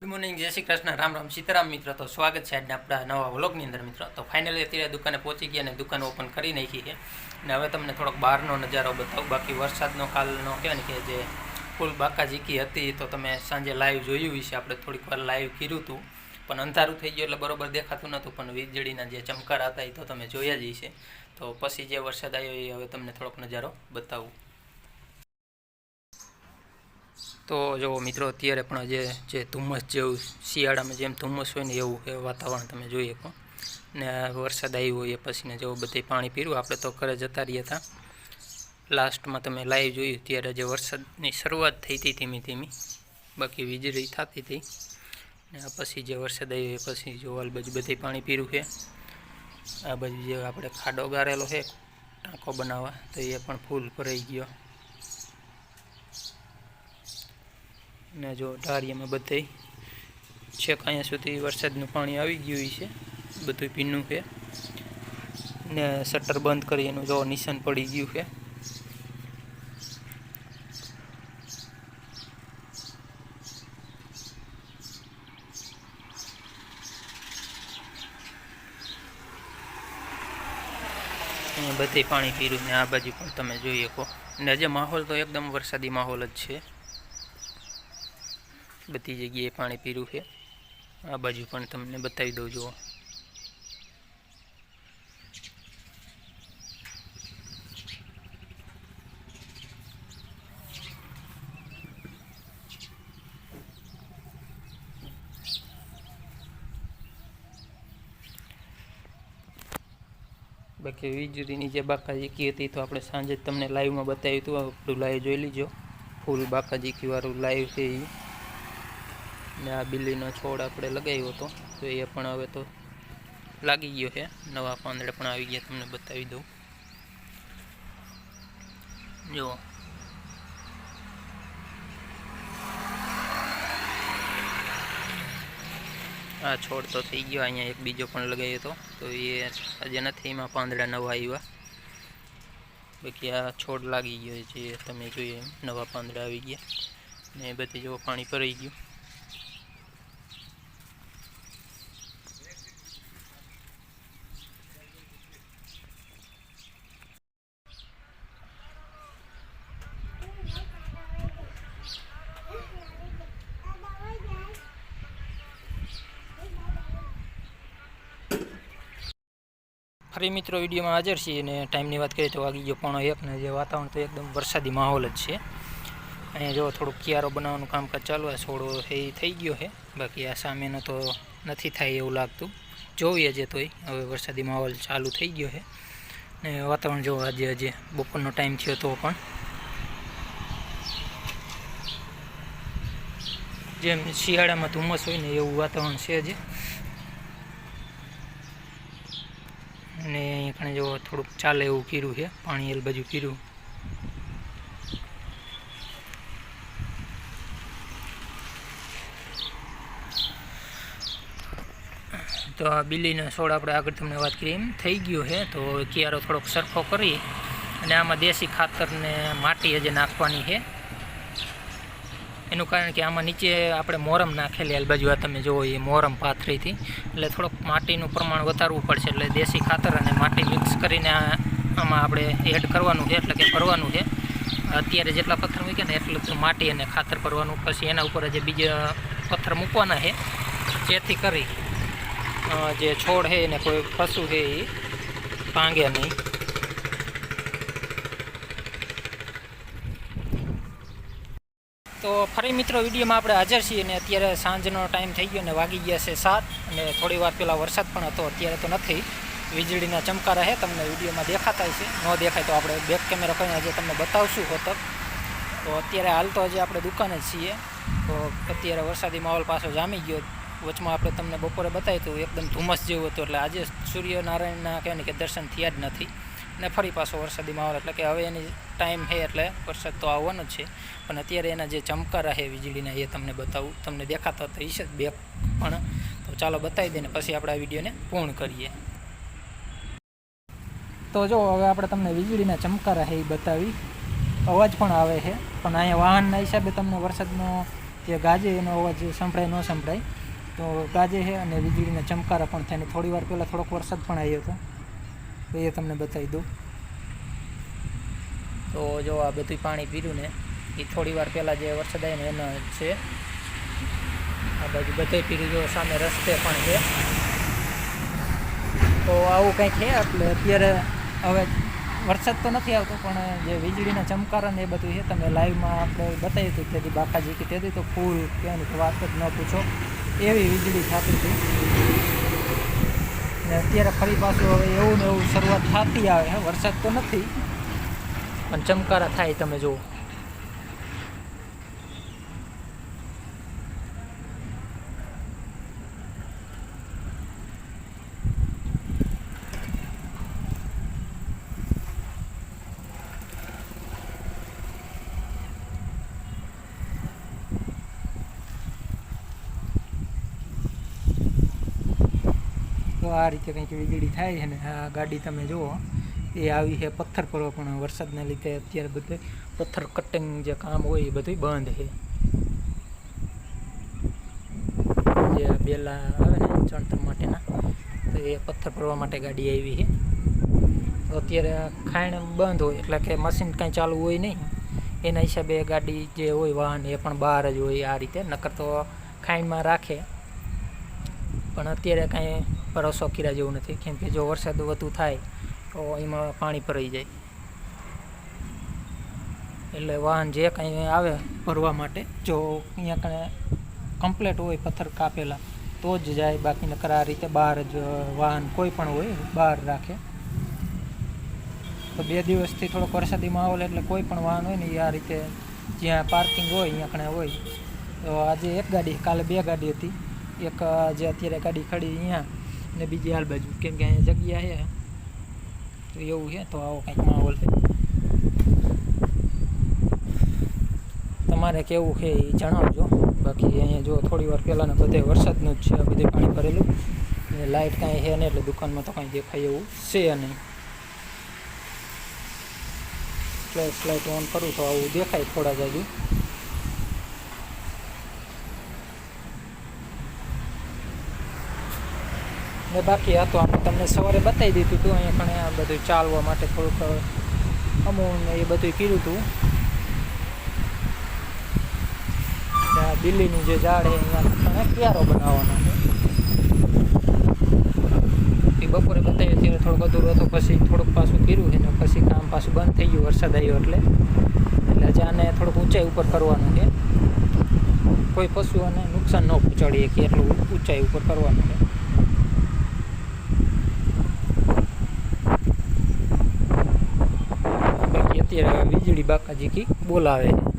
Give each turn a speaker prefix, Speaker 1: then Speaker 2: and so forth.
Speaker 1: Good morning, જય શ્રી કૃષ્ણ, રામ રામ, સીતારામ મિત્ર. તો સ્વાગત છે આજના આપણા નવા વ્લોગની અંદર મિત્ર. તો ફાઇનલી અત્યારે દુકાને પહોંચી ગયા અને દુકાન ઓપન કરી નાખી છે. અને હવે તમને થોડોક બહારનો નજારો બતાવું. બાકી વરસાદનો કાલનો કહેવાય ને કે જે ફૂલ બાકાઝીકી હતી તો તમે સાંજે લાઈવ જોયું વિશે આપણે થોડીક વાર લાઈવ કર્યું હતું, પણ અંધારું થઈ ગયું એટલે બરોબર દેખાતું નહોતું. પણ વીજળીના જે ચમકારા હતા એ તો તમે જોયા જ હશે. તો પછી જે વરસાદ આવ્યો એ હવે તમને થોડોક નજારો બતાવું. તો જો મિત્રો, અત્યારે પણ જે ધુમ્મસ જેવું શિયાળામાં જેમ ધુમ્મસ હોય ને એવું એ વાતાવરણ તમે જોઈએ શકો. ને વરસાદ આવ્યો એ પછીને જેવું બધે પાણી પીરું. આપણે તો ઘરે જતા રહ્યા હતા. લાસ્ટમાં તમે લાઈવ જોયું ત્યારે જે વરસાદની શરૂઆત થઈ હતી ધીમી ધીમી, બાકી વીજળી થતી હતી. ને આ પછી જે વરસાદ આવ્યો એ પછી જો આ બાજુ બધે પાણી પીરું છે. આ બાજુ જે આપણે ખાડો ગારેલો છે ટાંકો બનાવવા, તો એ પણ ફૂલ ભરાઈ ગયો. ને જો ઢારિયામાં બધે છેક અહીંયા સુધી વરસાદનું પાણી આવી ગયું છે, બધું ભીનું છે. ને શટર બંધ કરી એનું જો નિશાન પડી ગયું છે. અહીંયા બધે પાણી પીરું ને આ બાજુ પણ તમે જોઈ શકો. ને જે માહોલ તો એકદમ વરસાદી માહોલ જ છે. બધી જગ્યાએ પાણી પીરું છે. આ બાજુ પણ તમને બતાવી દઉં. જુઓ, બાકી વીજળીની જે બાકાઝીકી હતી તો આપણે સાંજે તમને લાઈવમાં બતાવ્યું હતું. આપણું લાઈવ જોઈ લીજો. ફૂલ બાકાઝીકીવાળું લાઈવ છે એ. ને આ બિલ્લીનો છોડ આપણે લગાવ્યો હતો તો એ પણ હવે તો લાગી ગયો છે. નવા પાંદડા પણ આવી ગયા, તમને બતાવી દઉં. જુઓ, આ છોડ તો થઈ ગયો. અહીંયા એક બીજો પણ લગાવ્યો હતો તો એ આજે નથી, એમાં પાંદડા નવા આવ્યા. બાકી આ છોડ લાગી ગયો છે, તમે જોઈએ એમ નવા પાંદડા આવી ગયા. ને એ બધી જો પાણી ભરાઈ ગયું. ફરી મિત્રો વિડીયોમાં હાજર છીએ. અને ટાઈમની વાત કરીએ તો વાગી ગયો 1:30 ને જે વાતાવરણ તો એકદમ વરસાદી માહોલ જ છે. અહીંયા જો થોડુંક કિયારો બનાવવાનું કામકાજ ચાલુ. આ છોડો એ થઈ ગયો છે, બાકી આ સામેનો તો નથી થાય એવું લાગતું. જોઈએ છે તોય હવે વરસાદી માહોલ ચાલુ થઈ ગયો છે. ને વાતાવરણ જો આજે બપોરનો ટાઈમ થયો તો પણ જેમ શિયાળામાં ધુમ્મસ હોય ને એવું વાતાવરણ છે જ. ને અહીંયા કણે જો થોડુંક ચાલે એવું કર્યું છે, પાણી એલ બાજુ કર્યું. તો આ બિલ્લીનો છોડ આપણે આગળ તમને વાત કરી એમ થઈ ગયો છે. તો કિયારો થોડોક સરખો કરી અને આમાં દેશી ખાતર ને માટી હજી નાખવાની છે. એનું કારણ કે આમાં નીચે આપણે મોરમ નાખેલી આ બાજુ, આ તમે જુઓ એ મોરમ પાથરીથી, એટલે થોડોક માટીનું પ્રમાણ વધારવું પડશે. એટલે દેશી ખાતર અને માટી મિક્સ કરીને આમાં આપણે એડ કરવાનું છે, એટલે કે ભરવાનું છે. અત્યારે જેટલા પથ્થર મૂક્યા ને એટલું તો માટી અને ખાતર ભરવાનું. પછી એના ઉપર જે બીજા પથ્થર મૂકવાના છે, જેથી કરી જે છોડ છે એને કોઈ પશુ છે એ ભાંગે નહીં. તો ફરી મિત્રો વિડીયોમાં આપણે હાજર છીએ. ને અત્યારે સાંજનો ટાઈમ થઈ ગયો ને વાગી ગયા છે 7. અને થોડી વાર પહેલાં વરસાદ પણ હતો, અત્યારે તો નથી. વીજળીના ચમકારા છે, તમને વિડીયોમાં દેખાતા છે. ન દેખાય તો આપણે બેક કેમેરા કરીને આજે તમને બતાવશું હોતક. તો અત્યારે હાલ તો હજી આપણે દુકાને જ છીએ. તો અત્યારે વરસાદી માહોલ પાછો જામી ગયો. વચમાં આપણે તમને બપોરે બતાવ્યું હતું એકદમ ધુમ્મસ જેવું હતું, એટલે આજે સૂર્યનારાયણના કહેવાય ને કે દર્શન થયા જ નથી. ને ફરી પાછો વરસાદી માહોલ, એટલે કે હવે એની ટાઈમ છે એટલે વરસાદ તો આવવાનો જ છે. પણ અત્યારે એના જે ચમકારા છે વીજળીના એ તમને બતાવું. તમને દેખાતો તો હશે જ બેક પણ. તો ચાલો બતાવી દઈએ ને પછી આપણે આ વિડીયોને પૂર્ણ કરીએ. તો જો હવે આપણે તમને વીજળીના ચમકારા છે એ બતાવી. અવાજ પણ આવે છે, પણ અહીંયા વાહનના હિસાબે તમને વરસાદનો તે ગાજે એનો અવાજ સંભળાય ન સંભળાય તો ગાજે છે અને વીજળીના ચમકારા પણ થાય. ને થોડી વાર પહેલાં થોડોક વરસાદ પણ આવ્યો હતો તો એ તમને બતાવી દઉં. તો જો આ બધું પાણી પીર્યું ને એ થોડી વાર પહેલાં જે વરસાદ આવ્યો ને એનો છે. આ બાજુ બધે પીર્યું, જો સામે રસ્તે પણ છે. તો આવું કંઈક છે. એટલે અત્યારે હવે વરસાદ તો નથી આવતો પણ જે વીજળીના ચમકારા ને એ બધું છે તમે લાઈવમાં આપણે બતાવ્યું હતું તેથી બાકાજી કે તેથી તો ફૂલ કહેવાની તો વાત જ ન પૂછો એવી વીજળી થતી હતી. ને અત્યારે ફરી પાછું હવે એવું ને એવું શરૂઆત થતી આવે. વરસાદ તો નથી પણ ચમકારા થાય તમે જુઓ. તો આ રીતે કંઈક વીજળી થાય છે. ને આ ગાડી તમે જુઓ એ આવી છે પથ્થર પરવા, પણ વરસાદને લીધે અત્યારે બધું પથ્થર કટિંગ જે કામ હોય એ બધું બંધ છે. જે બેલા આવે ને ચણતર માટેના તો એ પથ્થર ભરવા માટે ગાડી આવી છે. તો અત્યારે ખાણ બંધ હોય એટલે કે મશીન કાંઈ ચાલુ હોય નહીં, એના હિસાબે ગાડી જે હોય વાહન એ પણ બહાર જ હોય આ રીતે. નકર તો ખાઈણમાં રાખે પણ અત્યારે કાંઈ ભરોસો કર્યા જેવું નથી, કેમ કે જો વરસાદ વધુ થાય તો એમાં પાણી ભરાઈ જાય. એટલે વાહન જે કંઈ આવે ભરવા માટે જો અહીંયા કણે કમ્પ્લેટ હોય પથ્થર કાપેલા તો જ જાય, બાકી નકર આ રીતે બહાર જ વાહન કોઈ પણ હોય બહાર રાખે. તો 2 દિવસથી થોડોક વરસાદી માહોલ એટલે કોઈ પણ વાહન હોય ને એ આ રીતે જ્યાં પાર્કિંગ હોય અહીંયા કણે હોય. તો આજે એક ગાડી, કાલે 2 ગાડી હતી. એક જે અત્યારે ગાડી ખડી અહીંયા ને બીજી હાલ બાજુ, કેમ કે અહીંયા જગ્યા છે તો એવું છે. તો આવો કંઈક માહોલ છે. તમારે કેવું છે એ જણાવજો. બાકી અહીંયા જો થોડી વાર પહેલાંને બધે વરસાદનું જ છે, બધે પાણી ભરેલું ને લાઇટ કાંઈ છે નહીં એટલે દુકાનમાં તો કાંઈ દેખાય એવું છે નહીં. ફ્લેશ લાઇટ ઓન કરું તો આવું દેખાય થોડા જાજુ. ને બાકી આ તો આપણે તમને સવારે બતાવી દીધું હતું. અહીંયા કણે આ બધું ચાલવા માટે થોડુંક અમૂલ ને એ બધું કર્યું હતું. દિલ્હીનું જે ઝાડ છે અહીંયા ક્યારો બનાવવાનો છે એ બપોરે બતાવ્યું ત્યારે થોડુંક અધૂરું હતું, પછી થોડુંક પાછું કર્યું છે ને પછી કામ પાછું બંધ થઈ ગયું વરસાદ આવ્યો એટલે. આજે આને થોડુંક ઊંચાઈ ઉપર કરવાનું છે, કોઈ પશુઓને નુકસાન ન પહોંચાડીએ કે એટલું ઊંચાઈ ઉપર કરવાનું છે. બાકી અત્યારે વીજળી બાકાજી કી બોલાવે છે.